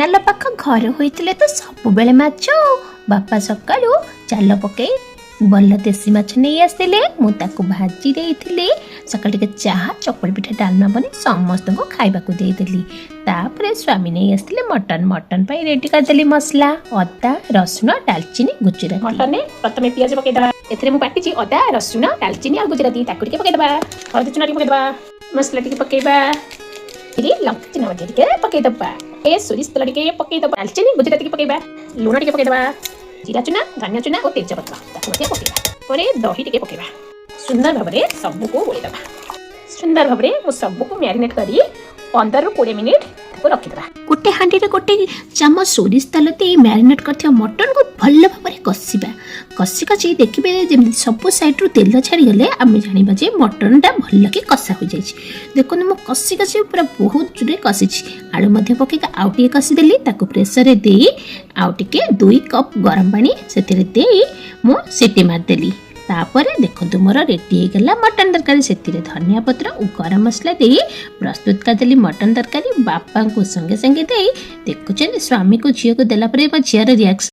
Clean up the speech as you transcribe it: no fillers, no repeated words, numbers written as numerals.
नाल पाख घर होइतिले तो सब बेले माछ बापा सकाळू जाल पकई भल देसी माछ नहीं आसते मुझे भाजी देइथिली सकाळ टिके चाहा चकुली पिठा डालमा बनी समस्त को खाइबा को देइदेली तापरे स्वामी नहीं आसते मटन मटन पाई रेडी करदेली मसला अदा रसुण डालचीनी गुजराती मटन ने प्रथमे पियाज पकई दबा एथरे मु काटिची अदा रसुण डालचीनी आ गुजराती ताकु टिके पकई दबा हळदी चुना टिके पकई दबा मसला टिके पकईबा इरी लंका चिना मध्य टिके पकई दबा ए सोरिष तेल टिके पकई दबा डालचीनी गुजराती टिके पकईबा लूण टिके पकई दबा जीरा चुना धनिया चुना और तेजपत्ता ताकु मध्य पकईबा परे दही टिके पकईबा सुंदर भाबरे सब को गोळी दबा सुंदर भाबरे मु सब को मैरिनेट करी 15 रु 20 मिनिट को रखि दबा गोटे हांडी रे गोटे चामच सोरिष तेल दे मैरिनेट करथिया मटन को भल भाबरे कसिबा कसी कसी देखिबे जेमि सब साइड रु तेल छाड़ी गले आमे जानिबा जे मटन टा भल के कसा हो जाई छी देखो मो कसी कसी पूरा बहुत जुरे कसी छी आलू मध्य पके आउटी कसी देली ताको प्रेशर रे देई आउटी 2 कप गरम पानी सेतिरे देई मो सीटी मार देली तापरे देखो मोर रेडी हो गला मटन तरकारी से धनिया पत्र और गरम मसला दे प्रस्तुत करदेली मटन तरकारी बापा को संगे संगे दे देखुचे स्वामी को झील को देला झीर रिएक्शन